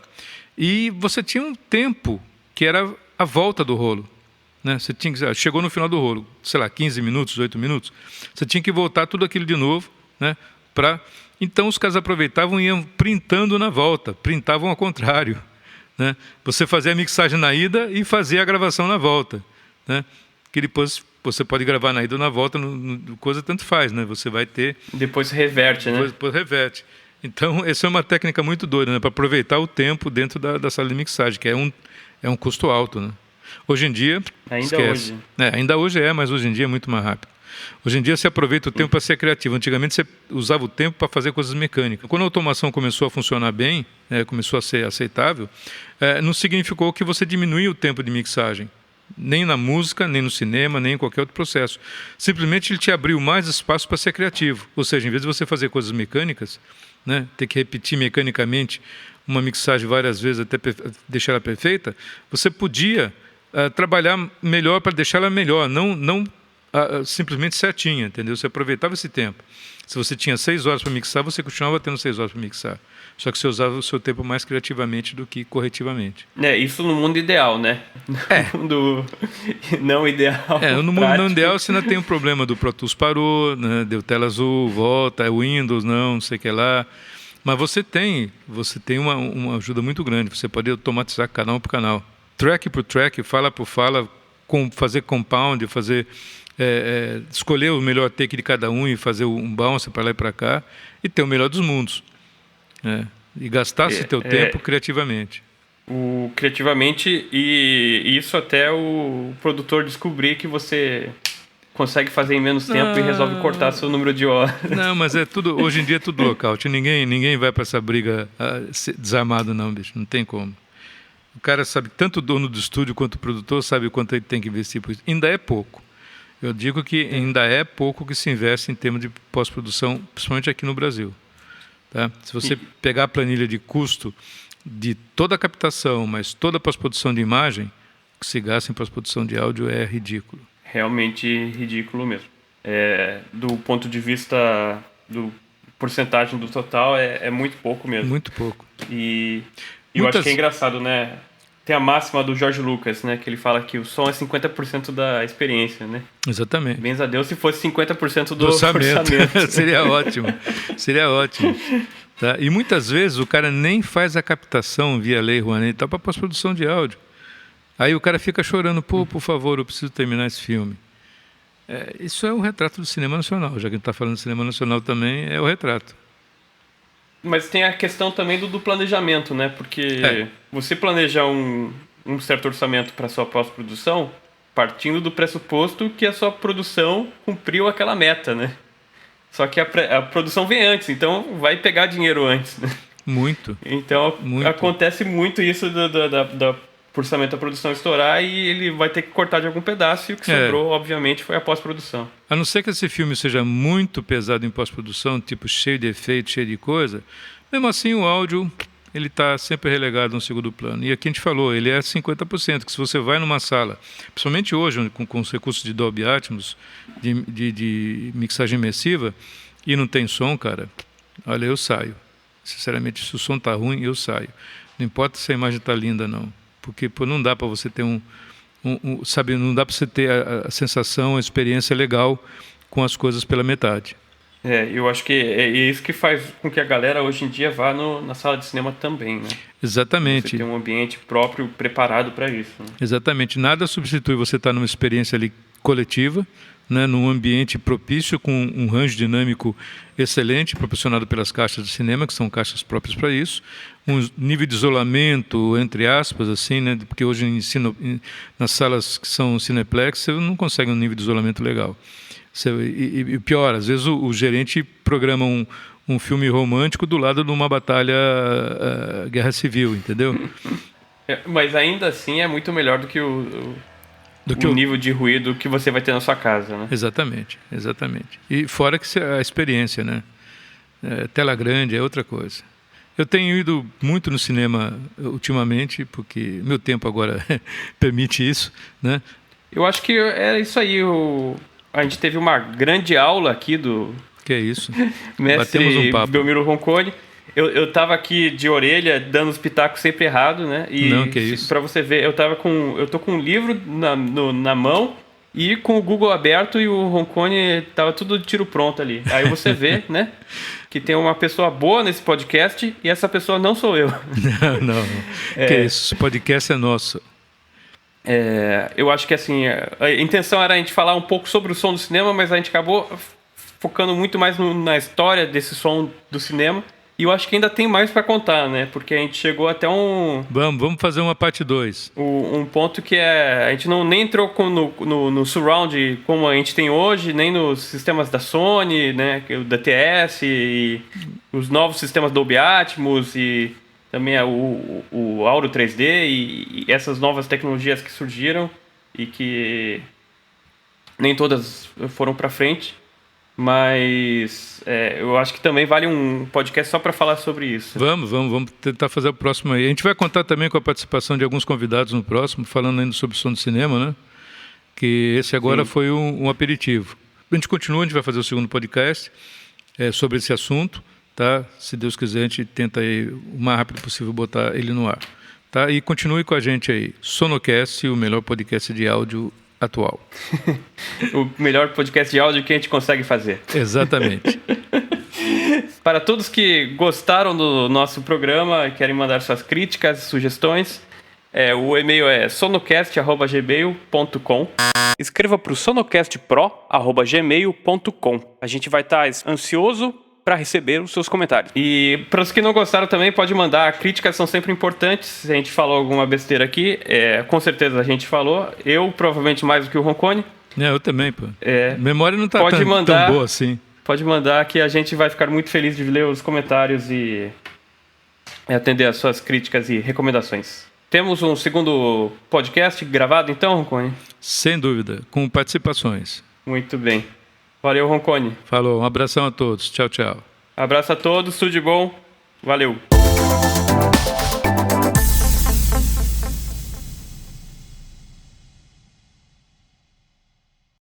E você tinha um tempo que era a volta do rolo. Né? Você chegou no final do rolo, sei lá, 15 minutos, 8 minutos, você tinha que voltar tudo aquilo de novo, né? Então os caras aproveitavam e iam printando na volta, printavam ao contrário. Né? Você fazia a mixagem na ida e fazia a gravação na volta. Né? Que depois você pode gravar na ida ou na volta, coisa tanto faz, né? Você vai ter... Depois reverte, né? Depois reverte. Então, essa é uma técnica muito doida, né? Para aproveitar o tempo dentro da sala de mixagem, que é um custo alto, né? Hoje em dia, esquece. Ainda hoje mas hoje em dia é muito mais rápido. Hoje em dia você aproveita o tempo para ser criativo. Antigamente você usava o tempo para fazer coisas mecânicas. Quando a automação começou a funcionar bem, começou a ser aceitável, não significou que você diminuía o tempo de mixagem. Nem na música, nem no cinema, nem em qualquer outro processo. Simplesmente ele te abriu mais espaço para ser criativo. Ou seja, em vez de você fazer coisas mecânicas, né, ter que repetir mecanicamente uma mixagem várias vezes até deixar ela perfeita, você podia trabalhar melhor para deixar ela melhor, não simplesmente certinha, entendeu? Você aproveitava esse tempo. Se você tinha 6 horas para mixar, você continuava tendo 6 horas para mixar. Só que você usava o seu tempo mais criativamente do que corretivamente. Isso no mundo ideal, né? No mundo não ideal. No mundo não ideal você ainda tem um problema do Pro Tools parou, né? Deu tela azul, volta, Windows, não sei o que lá. Mas você tem uma ajuda muito grande. Você pode automatizar canal por canal. Track por track, fala por fala, fazer compound, escolher o melhor take de cada um e fazer um bounce para lá e para cá e ter o melhor dos mundos. E gastar esse teu tempo criativamente. Criativamente, e isso até o produtor descobrir que você consegue fazer em menos tempo e resolve cortar seu número de horas. Não, mas hoje em dia é tudo local. Ninguém vai para essa briga desarmado não, bicho. Não tem como. O cara sabe, tanto o dono do estúdio quanto o produtor sabe o quanto ele tem que investir por isso. Ainda é pouco. Eu digo que ainda é pouco que se investe em termos de pós-produção, principalmente aqui no Brasil. Tá? Se você pegar a planilha de custo de toda a captação, mas toda a pós-produção de imagem, o que se gasta em pós-produção de áudio é ridículo. Realmente ridículo mesmo. Do ponto de vista do porcentagem do total, é muito pouco mesmo. Muito pouco. E eu acho que é engraçado, né? Tem a máxima do George Lucas, né? Que ele fala que o som é 50% da experiência, né? Exatamente. Bens a Deus se fosse 50% do orçamento. Seria ótimo. Seria ótimo. Tá? E muitas vezes o cara nem faz a captação via Lei Rouanet, tá para pós-produção de áudio. Aí o cara fica chorando, por favor, eu preciso terminar esse filme. Isso é um retrato do cinema nacional. Já que a gente está falando de cinema nacional também, é o retrato. Mas tem a questão também do planejamento, né? Porque você planeja um certo orçamento para sua pós-produção partindo do pressuposto que a sua produção cumpriu aquela meta, né? Só que a produção vem antes, então vai pegar dinheiro antes, né? Muito. Então acontece muito isso da orçamento da produção estourar e ele vai ter que cortar de algum pedaço e o que sobrou, obviamente, foi a pós-produção. A não ser que esse filme seja muito pesado em pós-produção, tipo cheio de efeito, cheio de coisa, mesmo assim o áudio ele está sempre relegado no segundo plano. E aqui a gente falou, ele é 50%, que se você vai numa sala, principalmente hoje com os recursos de Dolby Atmos, de mixagem imersiva, e não tem som, cara, olha, eu saio. Sinceramente, se o som está ruim, eu saio. Não importa se a imagem está linda, não. Porque não dá para você ter sabe, não dá para você ter a sensação, a experiência legal com as coisas pela metade. Eu acho que é isso que faz com que a galera hoje em dia vá na sala de cinema também, né? Exatamente. Você tem um ambiente próprio preparado para isso. Né? Exatamente. Nada substitui você estar numa experiência ali coletiva, né, num ambiente propício, com um range dinâmico excelente, proporcionado pelas caixas de cinema, que são caixas próprias para isso, um nível de isolamento, entre aspas, assim, né, porque hoje nas salas que são Cineplex, você não consegue um nível de isolamento legal. E pior, às vezes o gerente programa um filme romântico do lado de uma batalha guerra civil, entendeu? Mas ainda assim é muito melhor do que o nível de ruído que você vai ter na sua casa, né? Exatamente. E fora que a experiência, né? Tela grande é outra coisa. Eu tenho ido muito no cinema ultimamente, porque meu tempo agora permite isso, né? Eu acho que é isso aí. A gente teve uma grande aula aqui do... Que é isso? Mestre um papo. Belmiro Roncone. Eu tava aqui de orelha, dando os pitacos sempre errado, né? E não, que é isso? Pra você ver, eu tô com um livro na mão e com o Google aberto e o Roncone tava tudo de tiro pronto ali. Aí você vê, né? Que tem uma pessoa boa nesse podcast e essa pessoa não sou eu. Não. Que é isso? Esse podcast é nosso. Eu acho que assim, a intenção era a gente falar um pouco sobre o som do cinema, mas a gente acabou focando muito mais na história desse som do cinema. E eu acho que ainda tem mais para contar, né? Porque a gente chegou até Vamos fazer uma parte 2. Um ponto que a gente nem entrou no surround como a gente tem hoje, nem nos sistemas da Sony, né? Da TS, e os novos sistemas Dolby Atmos, e também o Auro 3D, e essas novas tecnologias que surgiram e que nem todas foram para frente. Mas eu acho que também vale um podcast só para falar sobre isso. Vamos tentar fazer o próximo aí. A gente vai contar também com a participação de alguns convidados no próximo, falando ainda sobre o som do cinema, né? Que esse agora foi um aperitivo. A gente continua, a gente vai fazer o segundo podcast sobre esse assunto, tá? Se Deus quiser, a gente tenta aí, o mais rápido possível botar ele no ar. Tá? E continue com a gente aí. Sonocast, o melhor podcast de áudio atual. O melhor podcast de áudio que a gente consegue fazer. Exatamente. Para todos que gostaram do nosso programa e querem mandar suas críticas, sugestões, o e-mail é sonocast@gmail.com. Escreva para o sonocastpro@gmail.com. A gente vai estar ansioso para receber os seus comentários. E para os que não gostaram também, pode mandar. Críticas são sempre importantes. Se a gente falou alguma besteira aqui, com certeza a gente falou. Eu, provavelmente, mais do que o Roncone. Eu também, pô. Memória não tá tão boa assim. Pode mandar que a gente vai ficar muito feliz de ler os comentários e atender as suas críticas e recomendações. Temos um segundo podcast gravado então, Roncone? Sem dúvida, com participações. Muito bem. Valeu, Roncone. Falou, um abração a todos. Tchau, tchau. Abraço a todos, tudo de bom. Valeu.